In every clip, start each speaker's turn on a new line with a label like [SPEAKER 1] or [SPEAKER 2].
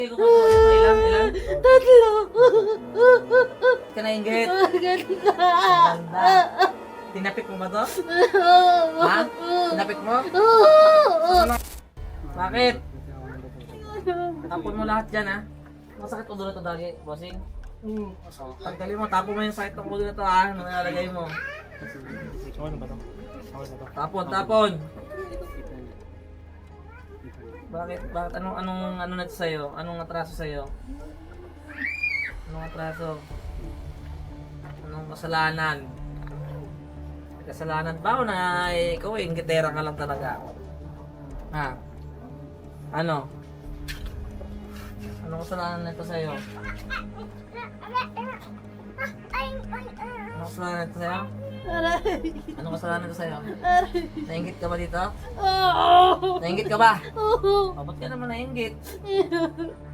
[SPEAKER 1] Ilan?
[SPEAKER 2] Tatlo.
[SPEAKER 1] Ka nainggit.
[SPEAKER 2] Ganda.
[SPEAKER 1] Ganda. Tinapik mo ba to? Ha? Tinapik mo? Bakit? Tapon mo lahat dyan ha? Masakit ulo na to dagi, bossing. Tanggalin mo, tapon mo yung sakit ng ulo na to ha? Ano nalagay mo? Tapon. Bakit? Anong na sa'yo? Anong atraso sa'yo? Anong atraso? Anong kasalanan? May kasalanan ba o na ikaw inggitera ka lang talaga? Ha? Ano? Anong kasalanan nito sa'yo? Anong kasalanan nito sa'yo?
[SPEAKER 2] Aray.
[SPEAKER 1] Anong kasalanan nito sa'yo?
[SPEAKER 2] Aray.
[SPEAKER 1] Nainggit ka ba dito?
[SPEAKER 2] Oo.
[SPEAKER 1] Nainggit ka ba?
[SPEAKER 2] Oo.
[SPEAKER 1] O, ba't ka naman nainggit?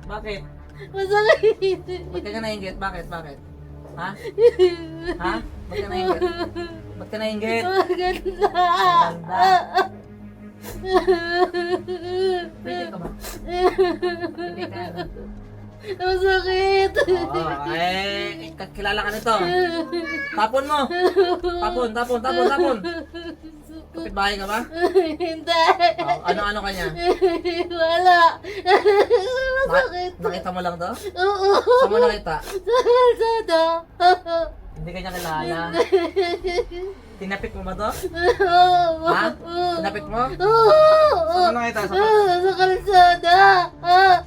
[SPEAKER 1] Bakit?
[SPEAKER 2] Masakit.
[SPEAKER 1] Ba't ka nainggit? Bakit? Ha? Ha? Ba't ka nainggit? Ba't ka nainggit?
[SPEAKER 2] Ganda.
[SPEAKER 1] Ganda. Pwede ka ba? Pwede ka.
[SPEAKER 2] Masakit.
[SPEAKER 1] Oo, kilala ka nito. Tapon mo. Tapon. Kapitbahay ka ba?
[SPEAKER 2] Hindi.
[SPEAKER 1] Oh, ano ka niya?
[SPEAKER 2] Wala. Masakit.
[SPEAKER 1] Nakita mo lang to?
[SPEAKER 2] Oo.
[SPEAKER 1] Saan mo nakita?
[SPEAKER 2] Sa kalsada.
[SPEAKER 1] Hindi ka niya kilala. Tinapik mo ba to?
[SPEAKER 2] Oo.
[SPEAKER 1] Ha? Tinapik mo?
[SPEAKER 2] Oo.
[SPEAKER 1] Saan mo nakita?
[SPEAKER 2] Sa kalsada.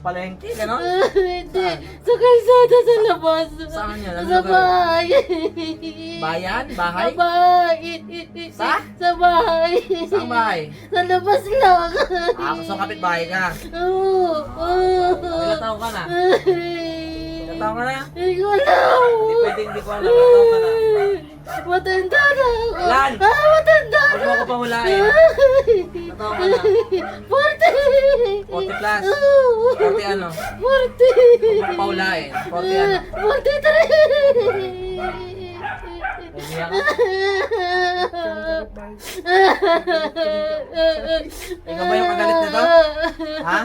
[SPEAKER 1] Palengke, gano'n?
[SPEAKER 2] Hindi. Sa kalsada sa labas.
[SPEAKER 1] Saan yun? Anong
[SPEAKER 2] Sa
[SPEAKER 1] lugar?
[SPEAKER 2] bahay.
[SPEAKER 1] Bayan? Bahay?
[SPEAKER 2] Sa bahay.
[SPEAKER 1] Sa?
[SPEAKER 2] Sa bahay.
[SPEAKER 1] Saan bahay?
[SPEAKER 2] Sa labas lang.
[SPEAKER 1] So kapitbahay ka.
[SPEAKER 2] Oo.
[SPEAKER 1] Ilang taon ka na? Ilang taon ka na?
[SPEAKER 2] Hindi ko alam.
[SPEAKER 1] Hindi ko alam. Ilang taon ka na?
[SPEAKER 2] Matanda na ako.
[SPEAKER 1] Ilan?
[SPEAKER 2] Matanda
[SPEAKER 1] Huwag
[SPEAKER 2] na.
[SPEAKER 1] mo ko pa hulain. Ilang taon ka na?
[SPEAKER 2] 40.
[SPEAKER 1] 40 plus?
[SPEAKER 2] Oo.
[SPEAKER 1] 40 ano?
[SPEAKER 2] 40.
[SPEAKER 1] Huwag mo pa hulain. 40 ano?
[SPEAKER 2] 43.
[SPEAKER 1] Umiyak ka? Ikaw ba yung magalit nito? Ha?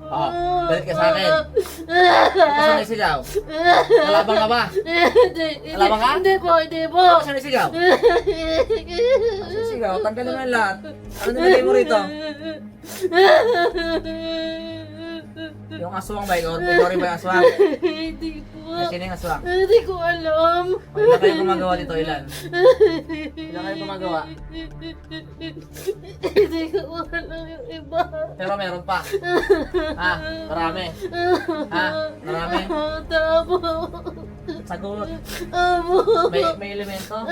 [SPEAKER 1] Oo. Galit ka sa akin. Ikaw saan isigaw? Malabang ka ba? Malabang ka?
[SPEAKER 2] Hindi po.
[SPEAKER 1] Ikaw saan isigaw? Saan isigaw? Tanggalin mo yung lahat. Ano nilagay mo rito? Yung aswang ba? Ikaw rin ba yung aswang?
[SPEAKER 2] Hindi po.
[SPEAKER 1] Sino yung aswang?
[SPEAKER 2] Hindi ko alam.
[SPEAKER 1] Ilan kayo gumagawa dito? Ilan? Ilan kayo gumagawa?
[SPEAKER 2] Hindi ko alam yung iba.
[SPEAKER 1] Pero meron pa. Ha? Marami. Ha? Marami.
[SPEAKER 2] Tama.
[SPEAKER 1] Sagot.
[SPEAKER 2] Amo.
[SPEAKER 1] May elemento?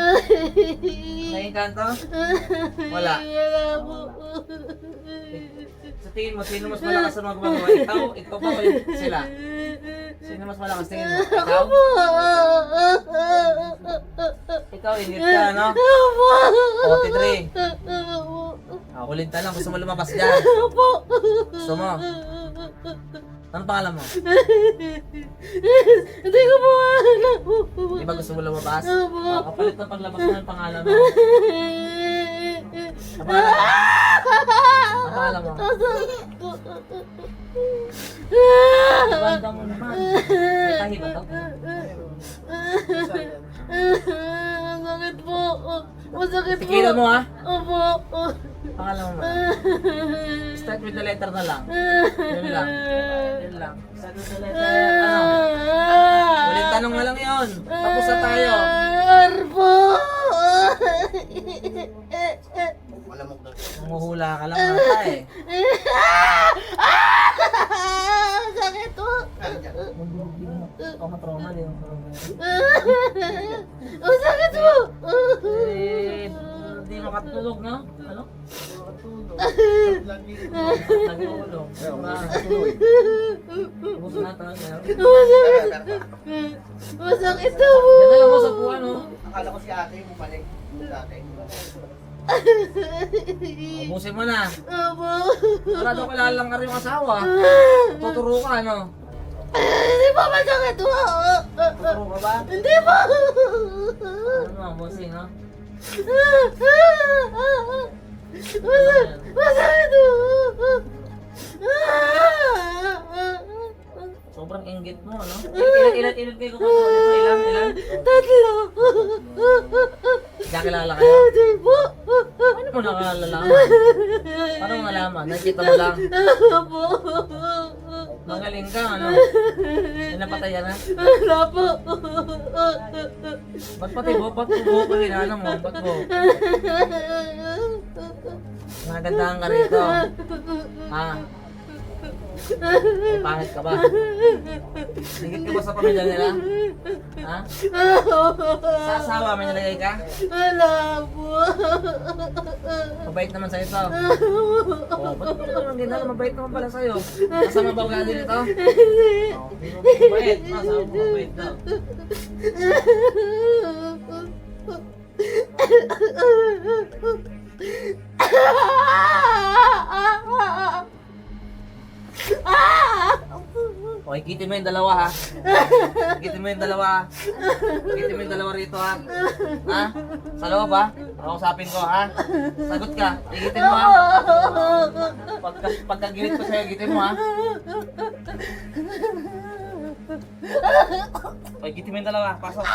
[SPEAKER 1] May kanto? Wala.
[SPEAKER 2] Wala po.
[SPEAKER 1] Sa tingin mo, sino mas malakas sa mga gumagawa? Ikaw ba o sila? Sino mas malakas tingin mo? Ikaw? Ikaw, ingit ka, no? 43. Ulit na lang, gusto mo lumabas dyan. Gusto mo? Ano pangalan mo?
[SPEAKER 2] Hindi ko po alam.
[SPEAKER 1] Di ba gusto mo lumabas?
[SPEAKER 2] Opo.
[SPEAKER 1] Kapalit ng paglabas mo ng pangalan mo. Ano pangalan mo? Banda mo naman. May tahi ba to?
[SPEAKER 2] Masakit po. Masakit po.
[SPEAKER 1] Tikilan mo ha?
[SPEAKER 2] Opo.
[SPEAKER 1] Pangalan mo. Start with the letter na lang. Yun lang. Yun lang. Start with the letter. Ano? Ulit tanong na lang yun. Tapos na tayo.
[SPEAKER 2] Arpo.
[SPEAKER 1] Umuhula ka lang ata eh.
[SPEAKER 2] Sakit po.
[SPEAKER 1] Ako matroma din.
[SPEAKER 2] Sakit po.
[SPEAKER 1] Hindi makatulog, no? Ano? Nag-uulog. Ubus na tayo.
[SPEAKER 2] Masakit daw po.
[SPEAKER 1] Ganda lang mo sa puwan, no?
[SPEAKER 3] Akala ko si ate yung bumalik. Dati.
[SPEAKER 1] Ubusin mo na.
[SPEAKER 2] Opo.
[SPEAKER 1] Para daw kilalang ka rin yung asawa. Tuturo ka, no?
[SPEAKER 2] Hindi po masakit po.
[SPEAKER 1] Tuturo ka ba?
[SPEAKER 2] Hindi po.
[SPEAKER 1] Ano, bossing, no?
[SPEAKER 2] Masakit po.
[SPEAKER 1] Sobrang inggit mo, ano? Ilan kayo kukuha dito? Ilan?
[SPEAKER 2] Tatlo.
[SPEAKER 1] Kakilala kayo?
[SPEAKER 2] Hindi po.
[SPEAKER 1] Paano mo nakalalaman? Paano mo nalaman? Nakikita mo lang.
[SPEAKER 2] Po.
[SPEAKER 1] Magaling ka, ano? Pinapatayan na?
[SPEAKER 2] Wala po.
[SPEAKER 1] Ba't pati buhok? Ba't buhok ko ginana mo? Ba't buhok? Nagandahan ka rito. Ha? May pangit ka ba? Higit ka ba sa pamilya nila? Ha? Sa asawa may nilagay ka?
[SPEAKER 2] Wala po.
[SPEAKER 1] Mabait naman sa'yo to. Oh, ba't mo naman ginala? Mabait naman pala sa'yo. Masama ba ugali nito? Mabait. Masama mo mabait daw. Okay, kitin mo yung dalawa ha. Kitin mo yung dalawa ha. Kitin mo yung dalawa rito ha. Ha? Sa loob ha? Pakausapin ko ha. Sagot ka. Igitin mo ha. Pagkagilit ko sa'yo, gitin mo ha. Okay, kitin mo yung dalawa. Pasok.